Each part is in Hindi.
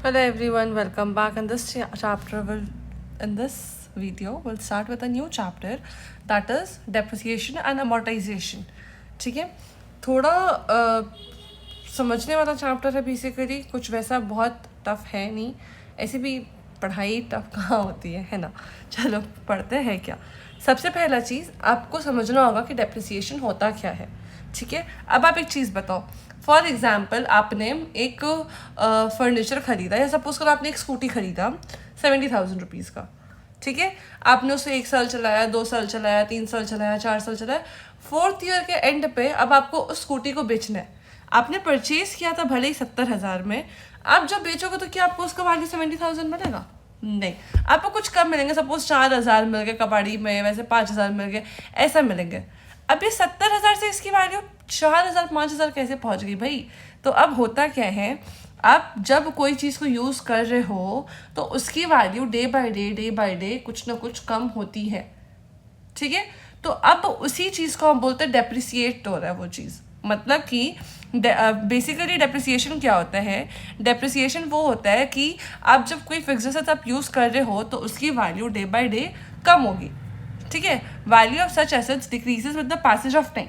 Hello everyone, welcome back. In this in this video, we'll start with a new chapter that is depreciation and amortization. ठीक है, थोड़ा समझने वाला चैप्टर है बेसिकली, कुछ वैसा बहुत टफ है नहीं. ऐसे भी पढ़ाई टफ कहाँ होती है ना. चलो पढ़ते हैं. क्या सबसे पहला चीज़ आपको समझना होगा कि डेप्रिसिएशन होता क्या है. ठीक है, अब आप एक चीज़ बताओ. फॉर एग्जाम्पल आपने एक फर्नीचर खरीदा, या सपोज करो आपने एक स्कूटी खरीदा 70,000 रुपीज़ का. ठीक है, आपने उसे 1 साल चलाया, 2 साल चलाया, 3 साल चलाया, 4 साल चलाया. 4th ईयर के एंड पे अब आपको उस स्कूटी को बेचना है. आपने परचेज किया था भले ही 70,000 में. आप जब बेचोगे तो क्या आपको उसका वैल्यू 70,000 मिलेगा? नहीं, आपको कुछ कम मिलेंगे. सपोज 4,000 मिल गए कबाड़ी में, वैसे 5,000 मिल गए, ऐसा मिलेंगे. अब ये 70,000 से इसकी वैल्यू 4,000 5,000 कैसे पहुंच गई भाई? तो अब होता क्या है, आप जब कोई चीज़ को यूज़ कर रहे हो तो उसकी वैल्यू डे बाय डे कुछ ना कुछ कम होती है. ठीक है, तो अब उसी चीज़ को हम बोलते हैं डेप्रिसिएट हो रहा है वो चीज़. मतलब कि बेसिकली डेप्रिसिएशन क्या होता है? डेप्रिसिएशन वो होता है कि आप जब कोई फिक्स एसेट आप यूज़ कर रहे हो तो उसकी वैल्यू डे बाय डे कम होगी. ठीक है, value of such assets decreases with the passage of time.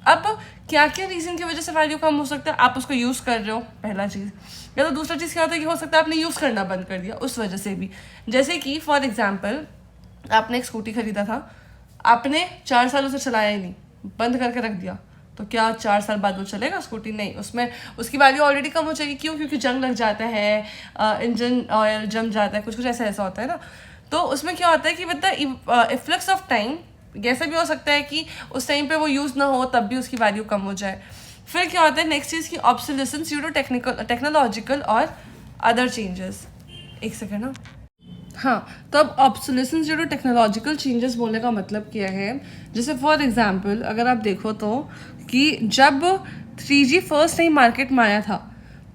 अब क्या क्या रीज़न की वजह से वैल्यू कम हो सकता है? आप उसको यूज़ कर रहे हो, पहला चीज़. या तो दूसरा चीज़ क्या होता है कि हो सकता है आपने यूज़ करना बंद कर दिया, उस वजह से भी. जैसे कि फॉर एग्जाम्पल आपने एक स्कूटी खरीदा था, आपने 4 साल उसे चलाया ही नहीं, बंद करके रख दिया. तो क्या 4 साल बाद वो चलेगा स्कूटी? नहीं, उसमें उसकी वैल्यू ऑलरेडी कम हो जाएगी. क्यों? क्योंकि जंग लग जाता है, इंजन ऑयल जम जाता है, कुछ कुछ ऐसा ऐसा होता है ना. तो उसमें क्या होता है कि with the efflux of time ऐसा भी हो सकता है कि उस टाइम पे वो यूज़ ना हो तब भी उसकी वैल्यू कम हो जाए. फिर क्या होता है नेक्स्ट चीज़ की ऑब्सोलेसेंस ड्यू टू टेक्नोलॉजिकल और अदर चेंजेस. एक सेकेंड ना. हाँ, तो अब obsolescence due to technological changes बोलने का मतलब क्या है? जैसे फॉर एग्जांपल अगर आप देखो तो कि जब 3G फर्स्ट टाइम मार्केट में आया था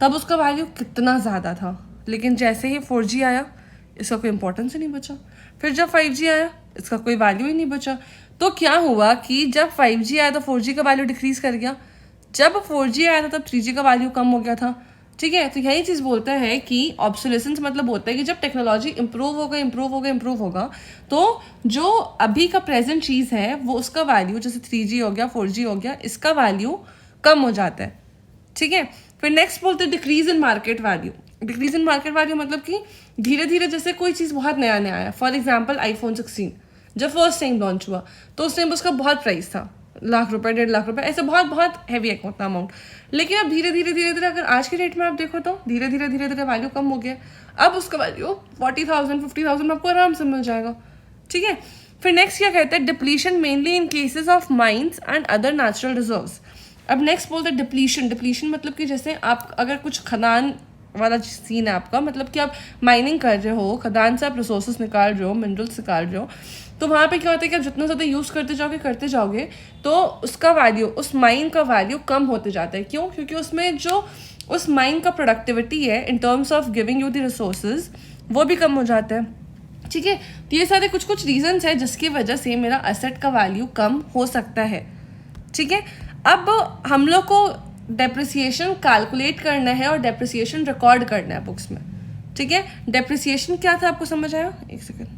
तब उसका वैल्यू कितना ज़्यादा था, लेकिन जैसे ही 4G आया इसका कोई इंपॉर्टेंस ही नहीं बचा. फिर जब 5G आया इसका कोई वैल्यू ही नहीं बचा. तो क्या हुआ कि जब 5G आया तो 4G का वैल्यू डिक्रीज कर गया. जब 4G आया था तब 3G का वैल्यू कम हो गया था. ठीक है, तो यही चीज़ बोलता है कि ऑब्सोलेसेंस मतलब होता है कि जब टेक्नोलॉजी इम्प्रूव होगा तो जो अभी का प्रेजेंट चीज़ है वो उसका वैल्यू, जैसे 3G हो गया, 4G हो गया, इसका वैल्यू कम हो जाता है. ठीक है, फिर नेक्स्ट बोलते हैं decrease in market value. Decrease in market value मतलब कि धीरे धीरे जैसे कोई चीज़ बहुत नया नया आया. फॉर एग्जाम्पल iPhone 16 जब फर्स्ट टाइम लॉन्च हुआ तो उस टाइम उसका बहुत प्राइस था, लाख रुपए, 1.5 लाख रुपए, ऐसे बहुत बहुत हैवी उतना अमाउंट. लेकिन अब धीरे धीरे अगर आज के डेट में आप देखो तो धीरे धीरे वैल्यू कम हो गया. अब उसका वैल्यू 40,000 50,000 आपको आराम से मिल जाएगा. ठीक है, फिर नेक्स्ट क्या कहते हैं? Depletion mainly in cases of mines and other natural reserves. अब नेक्स्ट बोलते हैं डिप्लीशन. डिप्लीशन मतलब कि जैसे आप अगर कुछ खदान वाला सीन है आपका, मतलब कि आप माइनिंग कर रहे हो, खदान से आप रिसोर्सेज निकाल रहे हो, मिनरल्स निकाल रहे हो, तो वहाँ पे क्या होता है कि आप जितना ज़्यादा यूज़ करते जाओगे तो उसका वैल्यू, उस माइन का वैल्यू कम होते जाता है. क्यों? क्योंकि उसमें जो उस माइन का प्रोडक्टिविटी है in terms of giving you the resources वो भी कम हो जाता है. ठीक है, तो ये सारे कुछ कुछ रीजंस है जिसकी वजह से मेरा एसेट का वैल्यू कम हो सकता है. ठीक है, अब हम लोग को डेप्रिसिएशन कैलकुलेट करना है और डेप्रिसिएशन रिकॉर्ड करना है बुक्स में. ठीक है, डेप्रिसिएशन क्या था आपको समझ आया? एक सेकेंड.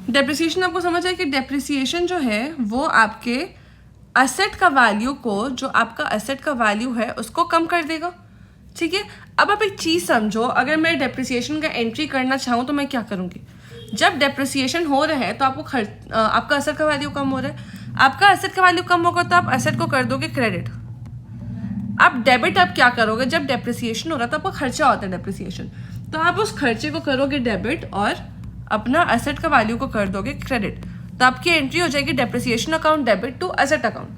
डेप्रिसिएशन आपको समझ आया कि डेप्रिसिएशन जो है वो आपके एसेट का वैल्यू को, जो आपका एसेट का वैल्यू है उसको कम कर देगा. ठीक है, अब आप एक चीज़ समझो, अगर मैं डेप्रिसिएशन का एंट्री करना चाहूँ तो मैं क्या करूँगी? जब डेप्रिसिएशन हो रहा है तो आपका एसेट का वैल्यू कम हो रहा है. आपका एसेट का वैल्यू कम होगा तो आप एसेट को कर दोगे क्रेडिट. आप डेबिट आप क्या करोगे? जब डेप्रिसिएशन हो रहा है तो आपका खर्चा होता है डेप्रिसिएशन, तो आप उस खर्चे को करोगे डेबिट और अपना एसेट का वैल्यू को कर दोगे क्रेडिट. तो आपकी एंट्री हो जाएगी depreciation account debit to asset account.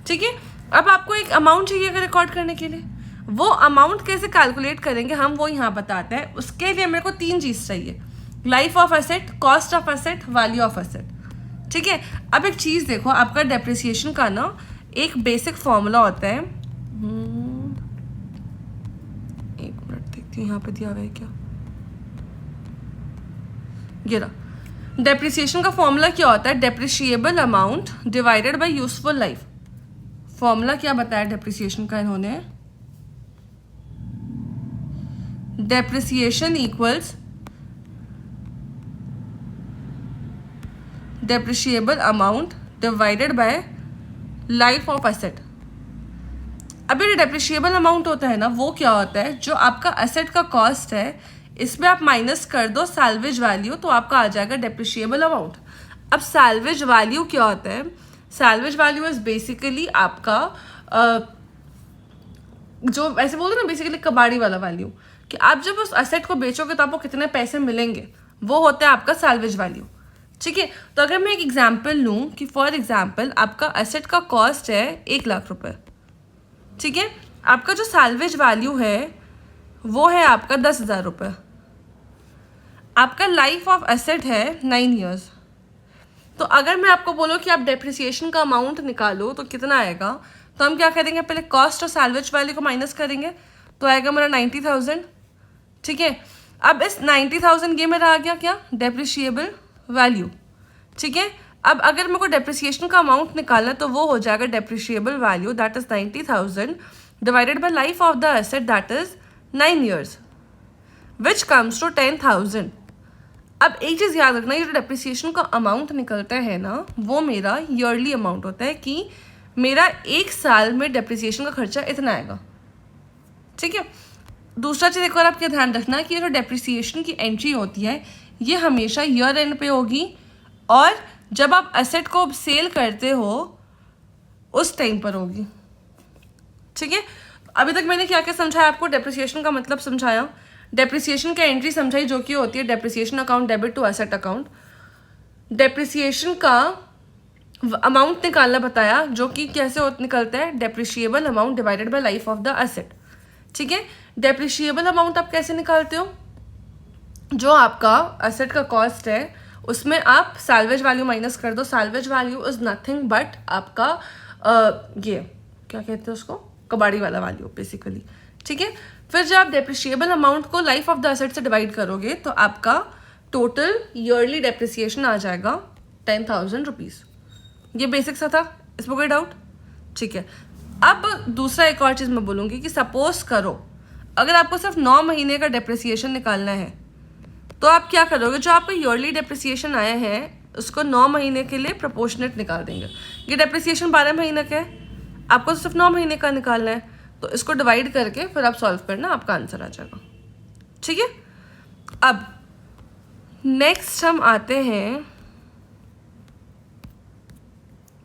ठीक है, अब आपको एक अमाउंट चाहिए अगर रिकॉर्ड करने के लिए. वो अमाउंट कैसे कैलकुलेट करेंगे हम वो यहाँ बताते हैं. उसके लिए मेरे को 3 चीज़ चाहिए: life of asset, cost of asset, value of asset. ठीक है, अब एक चीज़ देखो, आपका डेप्रिसिएशन का ना एक बेसिक फॉर्मूला होता है. एक मिनट देखती हूँ यहाँ पे दिया हुआ है क्या. ये रहा. डेप्रिसिएशन का फॉर्मूला क्या होता है? Depreciable amount divided bye useful life. Formula क्या बताया डेप्रिसिएशन का इन्होंने? Depreciation equals depreciable amount divided by life of asset. अब ये डेप्रिशिएबल अमाउंट होता है ना, वो क्या होता है? जो आपका एसेट का कॉस्ट है, इसमें आप माइनस कर दो सैल्वेज वैल्यू, तो आपका आ जाएगा डेप्रिशिएबल अमाउंट। अब सैल्वेज वैल्यू क्या होता है? सैल्वेज वैल्यू इज बेसिकली आपका जो ऐसे बोलते हैं ना, बेसिकली कबाड़ी वाला वैल्यू, कि आप जब उस एसेट को बेचोगे तो आपको कितने पैसे मिलेंगे, वो होता है आपका सैल्वेज वैल्यू। ठीक है, तो अगर मैं एक एग्जाम्पल लूँ कि फॉर एग्जाम्पल आपका एसेट का कॉस्ट है 1 लाख रुपए, ठीक है, आपका जो सैल्वेज वैल्यू है वो है आपका 10,000 रुपये, आपका लाइफ ऑफ एसेट है 9 ईयर्स। तो अगर मैं आपको बोलूँ कि आप डेप्रिसिएशन का अमाउंट निकालो तो कितना आएगा, तो हम क्या करेंगे? पहले कॉस्ट और सैल्वेज वैल्यू को माइनस करेंगे, तो आएगा मेरा 90,000। ठीक है, अब इस 90,000 ये मेरा आ गया क्या? Depreciable value. ठीक है, अब अगर मेरे को डेप्रिसिएशन का अमाउंट निकालना है तो वो हो जाएगा depreciable value that is 90,000 divided by life of the asset that is 9 years which comes to 10,000। अब एक चीज़ याद रखना, ये जो डेप्रिसिएशन का अमाउंट निकलता है ना, वो मेरा ईयरली अमाउंट होता है कि मेरा 1 साल में डेप्रिसिएशन का खर्चा इतना आएगा। ठीक है, दूसरा चीज़ एक और आपके ध्यान रखना कि ये जो डेप्रिसिएशन की एंट्री होती है ये हमेशा ईयर एंड पे होगी, और जब आप एसेट को सेल करते हो उस टाइम पर होगी। ठीक है, अभी तक मैंने क्या क्या समझाया आपको? डेप्रिसिएशन का मतलब समझाया, डेप्रिसिएशन की एंट्री समझाई जो कि होती है depreciation account debit to asset account, depreciation का अमाउंट निकालना बताया जो कि कैसे निकलता है? Depreciable amount divided by life of the asset. ठीक है, डेप्रिशिएबल अमाउंट आप कैसे निकालते हो? जो आपका एसेट का कॉस्ट है उसमें आप सैल्वेज वैल्यू माइनस कर दो। Salvage value is nothing but आपका ये क्या कहते हैं उसको? कबाड़ी वाला वैल्यू बेसिकली। ठीक है, फिर जब आप डेप्रिशिएबल अमाउंट को लाइफ ऑफ द एसेट से डिवाइड करोगे तो आपका टोटल ईयरली डेप्रिसिएशन आ जाएगा 10,000 रुपीज़। ये बेसिक सा था, इसमें कोई डाउट? ठीक है, अब दूसरा एक और चीज़ मैं बोलूँगी कि सपोज करो अगर आपको सिर्फ 9 महीने का डेप्रिसिएशन निकालना है तो आप क्या करोगे? जो आपका ईयरली डेप्रिसिएशन आया है उसको 9 महीने के लिए प्रोपोर्शनेट निकाल देंगे। ये डेप्रिसिएशन 12 महीने का है, आपको तो सिर्फ 9 महीने का निकालना है, तो इसको डिवाइड करके फिर आप सॉल्व करना, आपका आंसर आ जाएगा। ठीक है, अब नेक्स्ट हम आते हैं,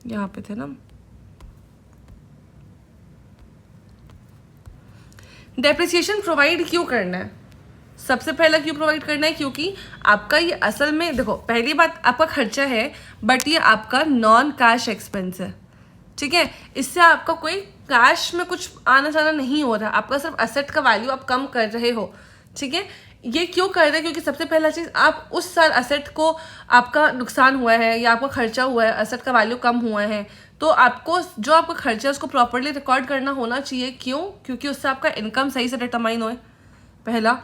यहाँ पे थे ना, डेप्रिसिएशन प्रोवाइड क्यों करना है? सबसे पहला क्यों प्रोवाइड करना है? क्योंकि आपका ये असल में देखो, पहली बात आपका खर्चा है बट ये आपका नॉन कैश एक्सपेंस है। ठीक है, इससे आपका कोई कैश में कुछ आना जाना नहीं हो रहा, आपका सिर्फ एसेट का वैल्यू आप कम कर रहे हो। ठीक है, ये क्यों कर रहे हैं? क्योंकि सबसे पहला चीज़, आप उस साल एसेट को आपका नुकसान हुआ है या आपका खर्चा हुआ है, एसेट का वैल्यू कम हुआ है, तो आपको जो आपका खर्चा है उसको प्रॉपर्ली रिकॉर्ड करना होना चाहिए। क्यों? क्योंकि उससे आपका इनकम सही से डिटरमाइन होए, पहला।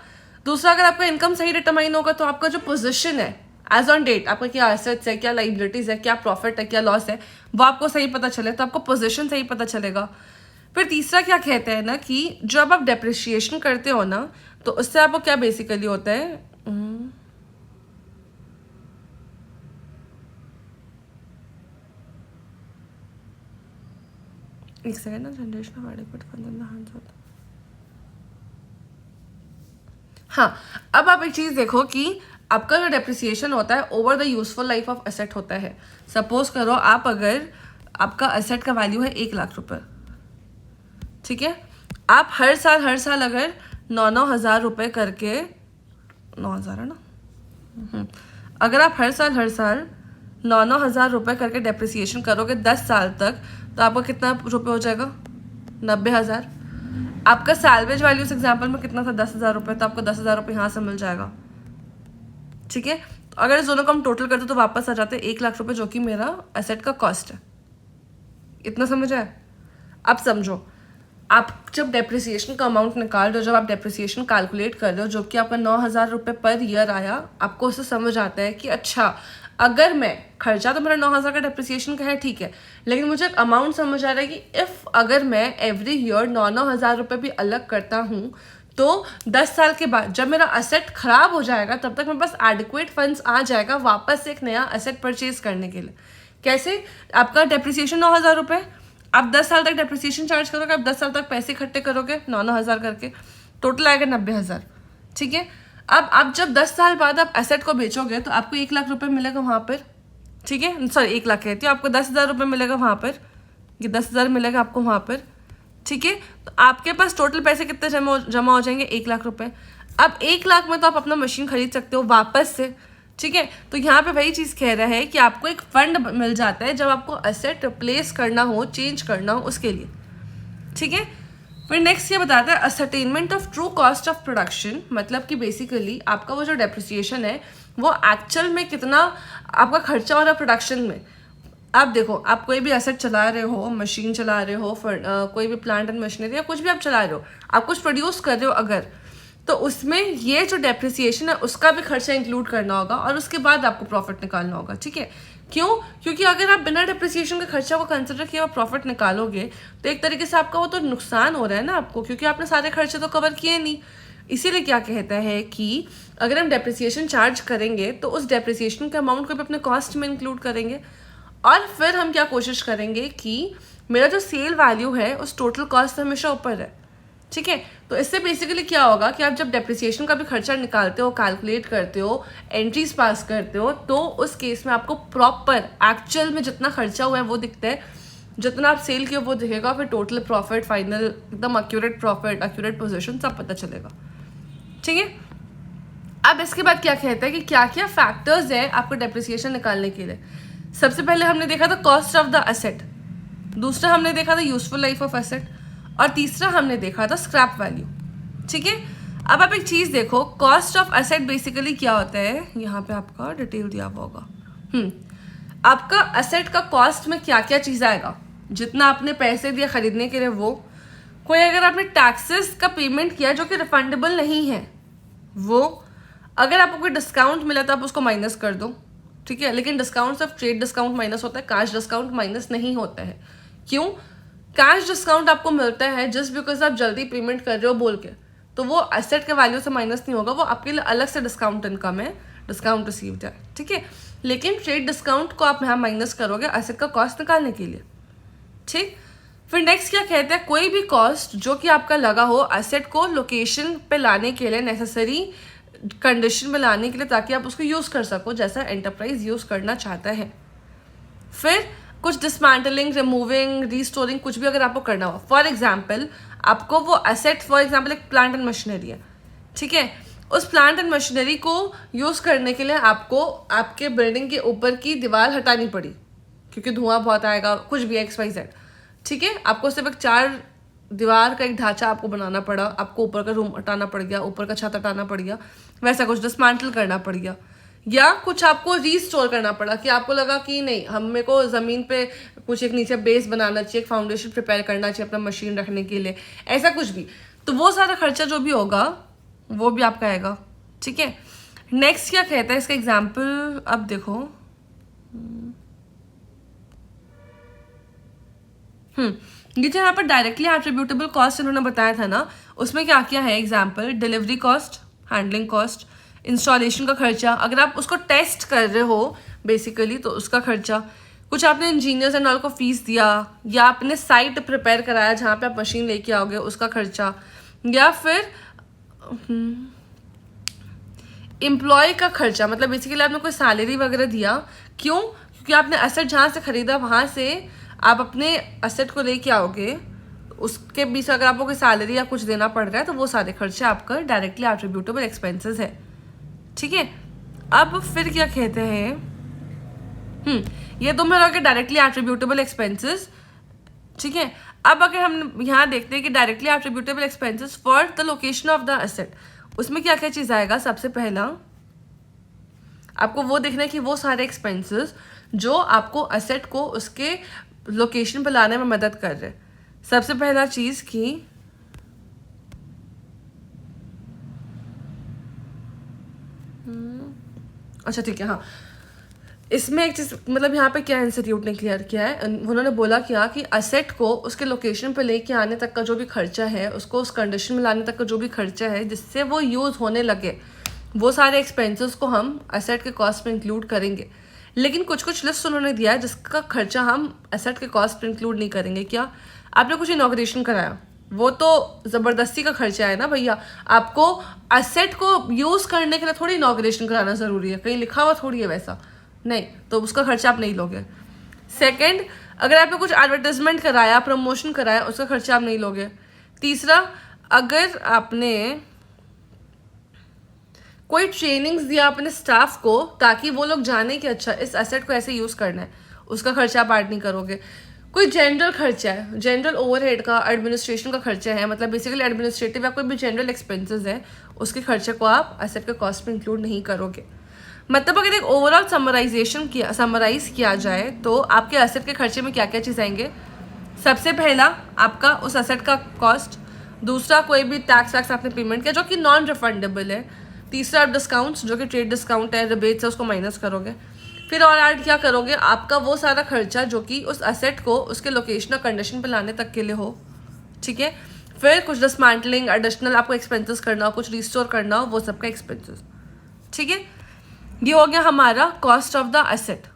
दूसरा, अगर आपका इनकम सही डिटरमाइन होगा तो आपका जो पोजीशन है एज ऑन डेट, आपका क्या एसेट्स है, क्या लाइबिलिटीज़ है, क्या प्रॉफिट है, क्या लॉस है, वो आपको सही पता चले, तो आपको पोजीशन सही पता चलेगा। फिर तीसरा क्या कहते हैं ना कि जब आप डेप्रिशिएशन करते हो ना तो उससे आपको क्या बेसिकली होता है, एक सेकेंड ना, generation of adequate fund in the hands of. हाँ, अब आप एक चीज़ देखो कि आपका जो डेप्रिसिएशन होता है over the useful life of asset होता है। सपोज करो आप अगर आपका एसेट का वैल्यू है 1 लाख रुपए, ठीक है, आप हर साल अगर 9,000 रुपये करके, 9,000 है ना, अगर आप हर साल 9,000 रुपये करके डेप्रिसिएशन करोगे 10 साल तक, तो आपका कितना रुपये हो जाएगा? 90,000। आपका सैल्वेज वैल्यू इस एग्जाम्पल में कितना था? 10,000 रुपये, तो आपको 10,000 रुपये यहाँ से मिल जाएगा। ठीक है, तो अगर इस दोनों को हम टोटल कर दो तो वापस आ जाते हैं 1 लाख रुपये, जो कि मेरा एसेट का कॉस्ट है। इतना समझ आया? अब समझो, आप जब डेप्रिसिएशन का अमाउंट निकाल रहे हो, जब आप डेप्रिसिएशन कैलकुलेट कर रहे हो, जो कि आपका 9,000 रुपये पर ईयर आया, आपको उससे समझ आता है कि अच्छा अगर मैं खर्चा तो मेरा 9,000 का डेप्रिसिएशन का है, ठीक है, लेकिन मुझे एक अमाउंट समझ आ रहा है कि इफ़ अगर मैं एवरी ईयर 9,000 रुपये भी अलग करता हूँ तो 10 साल के बाद जब मेरा असेट खराब हो जाएगा तब तक मेरे पास एडिक्वेट फंड्स आ जाएगा वापस से एक नया असेट परचेज करने के लिए। कैसे? आपका डेप्रिसिएशन 9,000 रुपये, आप 10 साल तक डेप्रिसिएशन चार्ज करोगे, आप 10 साल तक पैसे इकट्ठे करोगे 9,000 करके, टोटल आएगा 90,000, ठीक है। अब आप जब 10 साल बाद आप एसेट को बेचोगे तो आपको 1 लाख रुपए मिलेगा वहाँ पर, ठीक है, सॉरी 1 लाख कहती हूँ, आपको 10,000 रुपये मिलेगा वहाँ पर, ये 10,000 मिलेगा आपको वहाँ पर, ठीक है। तो आपके पास टोटल पैसे कितने जमा हो जाएंगे? 1 लाख रुपए। अब 1 लाख में तो आप अपना मशीन खरीद सकते हो वापस से, ठीक है। तो यहाँ पे वही चीज़ कह रहा है कि आपको एक फंड मिल जाता है जब आपको एसेट रिप्लेस करना हो, चेंज करना हो उसके लिए, ठीक है। फिर नेक्स्ट ये बताता है ascertainment of true cost of production, मतलब कि बेसिकली आपका वो जो डेप्रिसिएशन है वो एक्चुअल में कितना आपका खर्चा हो रहा है प्रोडक्शन में। आप देखो, आप कोई भी एसेट चला रहे हो, मशीन चला रहे हो, कोई भी प्लांट एंड मशीनरी या कुछ भी आप चला रहे हो, आप कुछ प्रोड्यूस कर रहे हो अगर, तो उसमें ये जो डेप्रिसिएशन है उसका भी खर्चा इंक्लूड करना होगा और उसके बाद आपको प्रॉफिट निकालना होगा, ठीक है। क्यों? क्योंकि अगर आप बिना डेप्रिसिएशन के खर्चा को कंसिडर किए हुआ प्रॉफिट निकालोगे तो एक तरीके से आपका वो तो नुकसान हो रहा है ना आपको, क्योंकि आपने सारे खर्चे तो कवर किए नहीं। इसीलिए क्या कहता है कि अगर हम डेप्रिसिएशन चार्ज करेंगे तो उस डेप्रिसिएशन के अमाउंट को भी अपने कॉस्ट में इंक्लूड करेंगे और फिर हम क्या कोशिश करेंगे कि मेरा जो सेल वैल्यू है उस टोटल कॉस्ट से हमेशा ऊपर है, ठीक है। तो इससे बेसिकली क्या होगा कि आप जब डेप्रिसिएशन का भी खर्चा निकालते हो, कैलकुलेट करते हो, एंट्रीज पास करते हो, तो उस केस में आपको प्रॉपर एक्चुअल में जितना खर्चा हुआ है वो दिखता है, जितना आप सेल किया वो दिखेगा, फिर टोटल प्रॉफिट, फाइनल एकदम एक्यूरेट प्रॉफिट, एक्यूरेट पोजीशन सब पता चलेगा, ठीक है। अब इसके बाद क्या कहता है कि क्या क्या फैक्टर्स है आपको डेप्रिसिएशन निकालने के लिए। सबसे पहले हमने देखा था कॉस्ट ऑफ द एसेट, दूसरा हमने देखा था यूजफुल लाइफ ऑफ एसेट और तीसरा हमने देखा था स्क्रैप वैल्यू, ठीक है। अब आप एक चीज़ देखो, कॉस्ट ऑफ एसेट बेसिकली क्या होता है, यहाँ पे आपका डिटेल दिया हुआ होगा। आपका एसेट का कॉस्ट में क्या क्या चीज़ आएगा, जितना आपने पैसे दिए खरीदने के लिए वो, कोई अगर आपने टैक्सेस का पेमेंट किया जो कि रिफंडेबल नहीं है वो, अगर आपको कोई डिस्काउंट मिला तो आप उसको माइनस कर दो, ठीक है। लेकिन डिस्काउंट सिर्फ ट्रेड डिस्काउंट माइनस होता है, कैश डिस्काउंट माइनस नहीं होता है। क्यों? कैश डिस्काउंट आपको मिलता है जस्ट बिकॉज आप जल्दी पेमेंट कर रहे हो बोल के, तो वो एसेट के वैल्यू से माइनस नहीं होगा, वो आपके लिए अलग से डिस्काउंट इनकम है, डिस्काउंट रिसीव्ड है, ठीक है। लेकिन ट्रेड डिस्काउंट को आप यहाँ माइनस करोगे एसेट का कॉस्ट निकालने के लिए, ठीक। फिर नेक्स्ट क्या कहते हैं, कोई भी कॉस्ट जो कि आपका लगा हो एसेट को लोकेशन पे लाने के लिए, नेसेसरी कंडीशन में लाने के लिए, ताकि आप उसको यूज़ कर सको जैसा एंटरप्राइज यूज़ करना चाहता है। फिर कुछ डिसमेंटलिंग, रिमूविंग, रीस्टोरिंग कुछ भी अगर आपको करना हो, फॉर एग्जाम्पल आपको वो एसेट, फॉर एग्जाम्पल एक प्लांट एंड मशीनरी है, ठीक है, उस प्लांट एंड मशीनरी को यूज़ करने के लिए आपको आपके बिल्डिंग के ऊपर की दीवार हटानी पड़ी क्योंकि धुआं बहुत आएगा, कुछ भी XYZ, ठीक है। आपको सिर्फ एक 4 दीवार का एक ढांचा आपको बनाना पड़ा, आपको ऊपर का रूम हटाना पड़ गया, ऊपर का छत हटाना पड़ गया, वैसा कुछ डिसमेंटल करना पड़ गया, या कुछ आपको रीस्टोर करना पड़ा कि आपको लगा कि नहीं, हम मेरे को ज़मीन पे कुछ एक नीचे बेस बनाना चाहिए, एक फाउंडेशन प्रिपेयर करना चाहिए अपना मशीन रखने के लिए, ऐसा कुछ भी, तो वो सारा खर्चा जो भी होगा वो भी आपका आएगा, ठीक है। नेक्स्ट क्या कहता है, इसका एग्जाम्पल अब देखो, ये जो यहाँ पर डायरेक्टली एट्रीब्यूटेबल कॉस्ट इन्होंने बताया था ना, उसमें क्या क्या है example, delivery cost, handling cost, installation का खर्चा, अगर आप उसको टेस्ट कर रहे हो बेसिकली तो उसका खर्चा, कुछ आपने इंजीनियर्स एंड ऑल को फीस दिया, या आपने साइट प्रिपेयर कराया जहाँ पे आप मशीन लेके आओगे उसका खर्चा, या फिर एम्प्लॉय का खर्चा, मतलब बेसिकली आपने कोई सैलरी वगैरह दिया, क्यों? क्योंकि आपने एसेट जहाँ से खरीदा वहाँ से आप अपने एसेट को लेके आओगे, उसके बीच अगर आपको कोई सैलरी या कुछ देना पड़ रहा है तो वो सारे खर्चे आपका डायरेक्टली एट्रीब्यूटेबल एक्सपेंसेस है, ठीक है। अब फिर क्या कहते हैं, ये तो मेरा के डायरेक्टली एट्रीब्यूटेबल एक्सपेंसेस, ठीक है। अब अगर हम यहाँ देखते हैं कि directly attributable expenses for the location of the asset, उसमें क्या क्या चीज़ आएगा, सबसे पहला आपको वो देखना है कि वो सारे एक्सपेंसेस जो आपको एसेट को उसके लोकेशन पर लाने में मदद कर रहे हैं। सबसे पहला चीज़ कि अच्छा ठीक है, हाँ इसमें एक चीज़ मतलब यहाँ पे क्या इंस्टीट्यूट ने क्लियर किया है, उन्होंने बोला क्या कि असेट को उसके लोकेशन पे लेके आने तक का जो भी खर्चा है, उसको उस कंडीशन में लाने तक का जो भी खर्चा है जिससे वो यूज़ होने लगे, वो सारे एक्सपेंसेस को हम असेट के कॉस्ट में इंक्लूड करेंगे। लेकिन कुछ कुछ लिस्ट उन्होंने दिया है जिसका खर्चा हम असेट के कॉस्ट में इंक्लूड नहीं करेंगे। क्या? आपने कुछ इनॉग्रेशन कराया, वो तो ज़बरदस्ती का खर्चा है ना भैया, आपको असेट को यूज़ करने के लिए थोड़ी इनॉग्रेशन कराना ज़रूरी है, कहीं लिखा हुआ थोड़ी है वैसा, नहीं, तो उसका खर्चा आप नहीं लोगे। सेकंड, अगर आपने कुछ एडवर्टाइजमेंट कराया, प्रमोशन कराया, उसका खर्चा आप नहीं लोगे। तीसरा, अगर आपने कोई ट्रेनिंग्स दिया अपने स्टाफ को ताकि वो लोग जाने कि अच्छा इस एसेट को ऐसे यूज़ करना है, उसका खर्चा आप ऐड नहीं करोगे। कोई जनरल खर्चा है, जनरल ओवरहेड का, एडमिनिस्ट्रेशन का खर्चा है, मतलब बेसिकली एडमिनिस्ट्रेटिव या कोई भी जनरल एक्सपेंसेस है, उसके खर्चे को आप एसेट के कॉस्ट में इंक्लूड नहीं करोगे। मतलब अगर एक ओवरऑल समराइज किया जाए तो आपके एसेट के खर्चे में क्या क्या चीज़ आएंगे? सबसे पहला आपका उस एसेट का कॉस्ट, दूसरा कोई भी टैक्स वैक्स आपने पेमेंट किया जो कि नॉन रिफंडेबल है, तीसरा आप डिस्काउंट्स जो कि ट्रेड डिस्काउंट है, रिबेट्स है, उसको माइनस करोगे। फिर और ऐड क्या करोगे? आपका वो सारा खर्चा जो कि उस एसेट को उसके लोकेशन और कंडीशन पे लाने तक के लिए हो, ठीक है। फिर कुछ डिसमेंटलिंग, एडिशनल आपको एक्सपेंसेस करना हो, कुछ रिस्टोर करना हो, वो सबका एक्सपेंसेस, ठीक है। ये हो गया हमारा कॉस्ट ऑफ द एसेट।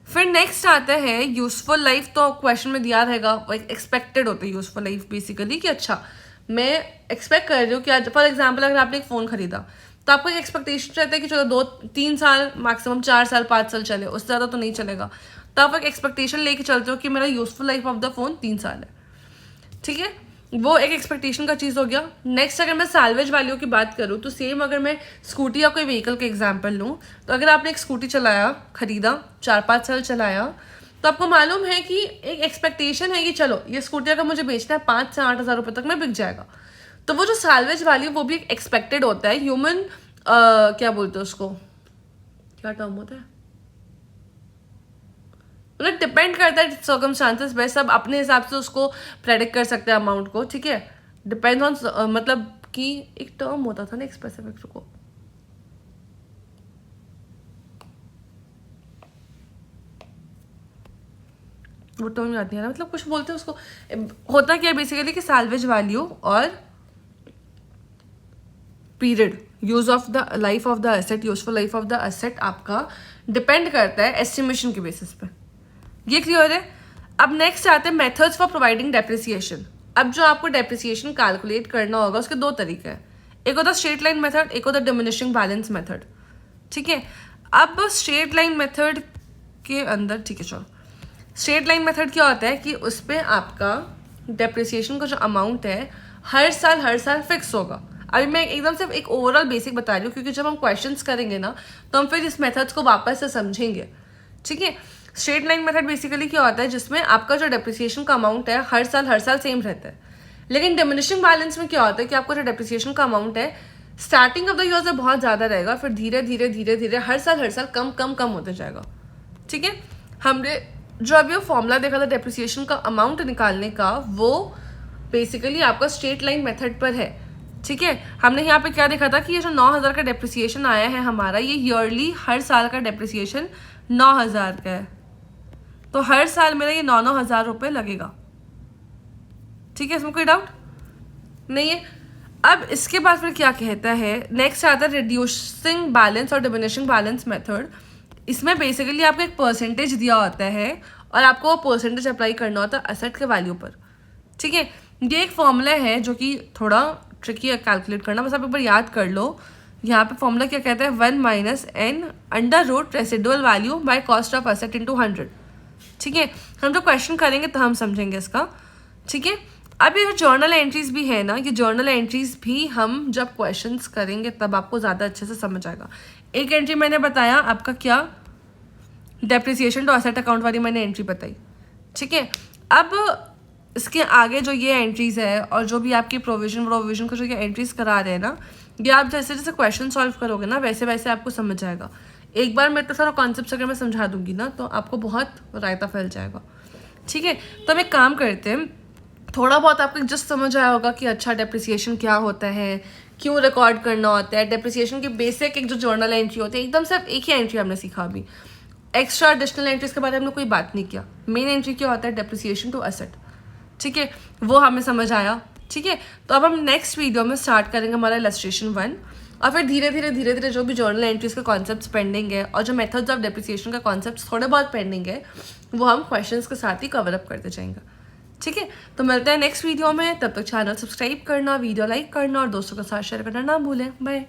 फिर नेक्स्ट आता है यूजफुल लाइफ। तो क्वेश्चन में दिया रहेगा, एक्सपेक्टेड होता है यूजफुल लाइफ बेसिकली कि अच्छा मैं एक्सपेक्ट कर रही हूँ कि आज फॉर एग्जाम्पल अगर आपने एक फ़ोन खरीदा तो आपको एक एक्सपेक्टेशन रहता है कि चलो 2-3 साल, मैक्सिमम 4 साल 5 साल चले, उससे ज़्यादा तो नहीं चलेगा। तो आप एक एक्सपेक्टेशन लेके चलते हो कि मेरा useful life of the phone 3 साल है, ठीक है। वो एक एक्सपेक्टेशन का चीज़ हो गया। नेक्स्ट अगर मैं सैल्वेज वैल्यू की बात करूँ तो सेम अगर मैं स्कूटी या कोई व्हीकल का एग्जांपल लूँ, तो अगर आपने एक स्कूटी चलाया, खरीदा, 4-5 साल चलाया, तो आपको मालूम है कि एक एक्सपेक्टेशन है कि चलो ये स्कूटी अगर मुझे बेचना है 5 से 8 हज़ार रुपये तक में बिक जाएगा। तो वो जो सैल्वेज वैल्यू वो भी एक एक्सपेक्टेड होता है। ह्यूमन क्या बोलते हैं उसको, क्या टर्म होता है, मतलब डिपेंड करता है सर्कमस्टांसेस पे, सब अपने हिसाब से उसको प्रेडिक्ट कर सकते हैं अमाउंट को, ठीक है। डिपेंड ऑन मतलब कि एक टर्म होता था ना एक स्पेसिफिक को, वो टर्म याद नहीं आ रहा, मतलब कुछ बोलते हैं उसको। होता क्या है बेसिकली कि सैल्वेज वैल्यू और period, use of the life of the asset, useful life of the asset आपका डिपेंड करता है एस्टिमेशन के बेसिस पे। ये क्लियर है। अब नेक्स्ट आते हैं मेथड्स फॉर प्रोवाइडिंग डेप्रिसिएशन। अब जो आपको डेप्रिसिएशन कैलकुलेट करना होगा उसके 2 तरीके हैं, एक होता है स्ट्रेट लाइन मेथड, एक होता है डिमिनिशिंग बैलेंस मेथड, ठीक है। अब स्ट्रेट लाइन मेथड के अंदर, ठीक है चलो, स्ट्रेट लाइन मेथड क्या होता है कि उस पर आपका डेप्रिसिएशन का जो अमाउंट है हर साल फिक्स होगा। अभी मैं एकदम सिर्फ एक ओवरऑल बेसिक बता रही हूँ क्योंकि जब हम क्वेश्चंस करेंगे ना तो हम फिर इस मेथड्स को वापस से समझेंगे, ठीक है। स्ट्रेट लाइन मेथड बेसिकली क्या होता है जिसमें आपका जो डेप्रिसिएशन का अमाउंट है हर साल सेम रहता है। लेकिन डिमिनिशिंग बैलेंस में क्या होता है कि आपका जो डेप्रिसिएशन का अमाउंट है स्टार्टिंग ऑफ द ईयर से बहुत ज़्यादा रहेगा, फिर धीरे धीरे हर साल कम होते जाएगा, ठीक है। हमने जो अभी वो फॉर्मूला देखा था डेप्रिसिएशन का अमाउंट निकालने का, वो बेसिकली आपका स्ट्रेट लाइन मेथड पर है, ठीक है। हमने यहाँ पे क्या देखा था कि ये जो 9,000 का डेप्रिसिएशन आया है हमारा, ये ईयरली हर साल का डेप्रिसिएशन 9,000 का है, तो हर साल मेरा ये 9,000 रुपये लगेगा, ठीक है। इसमें कोई डाउट नहीं है। अब इसके बाद फिर क्या कहता है, नेक्स्ट आता है रिड्यूसिंग बैलेंस और डिमिनिशिंग बैलेंस मेथड। इसमें बेसिकली आपको एक परसेंटेज दिया होता है और आपको वो परसेंटेज अप्लाई करना होता है एसेट के वैल्यू पर, ठीक है। ये एक फॉर्मूला है जो कि थोड़ा ट्रिकी है कैलकुलेट करना, बस आप एक बार याद कर लो। यहाँ पे फॉर्मूला क्या कहता है, 1 - n √ residual value by cost of asset into 100, ठीक है। हम जो क्वेश्चन करेंगे तो हम समझेंगे इसका, ठीक है। अब ये जो जर्नल एंट्रीज भी है ना, ये जर्नल एंट्रीज भी हम जब क्वेश्चंस करेंगे तब आपको ज़्यादा अच्छे से समझ आएगा। एक एंट्री मैंने बताया आपका क्या, डेप्रिसिएशन टू एसेट अकाउंट वाली मैंने एंट्री बताई, ठीक है। अब इसके आगे जो ये एंट्रीज है और जो भी आपकी प्रोविजन को जो ये एंट्रीज करा रहे हैं ना, ये आप जैसे जैसे क्वेश्चन सॉल्व करोगे ना वैसे वैसे आपको समझ आएगा। एक बार मैं तो सारा कॉन्सेप्ट अगर मैं समझा दूंगी ना तो आपको बहुत रायता फैल जाएगा, ठीक है। तो हम एक काम करते हैं, थोड़ा बहुत आपको जस्ट समझ आया होगा कि अच्छा डेप्रिसिएशन क्या होता है, क्यों रिकॉर्ड करना होता है, डेप्रिसिएशन की बेसिक एक जो जर्नल एंट्री होती है, एकदम सिर्फ एक ही एंट्री हमने सीखा अभी, एक्स्ट्रा एडिशनल एंट्रीज के बारे में हमने कोई बात नहीं किया। मेन एंट्री क्या होता है, डेप्रिसिएशन टू एसेट, ठीक है, वो हमें समझ आया, ठीक है। तो अब हम नेक्स्ट वीडियो में स्टार्ट करेंगे हमारा इलस्ट्रेशन 1, और फिर धीरे धीरे जो भी जर्नल एंट्रीज के कॉन्सेप्ट्स पेंडिंग है और जो मेथड्स ऑफ डेप्रिसिएशन का कॉन्सेप्ट्स थोड़े बहुत पेंडिंग है, वो हम क्वेश्चंस के साथ ही कवर अप करते जाएंगे, ठीक है। तो मिलते हैं नेक्स्ट वीडियो में, तब तक चैनल सब्सक्राइब करना, वीडियो लाइक करना और दोस्तों के साथ शेयर करना ना भूलें। बाय।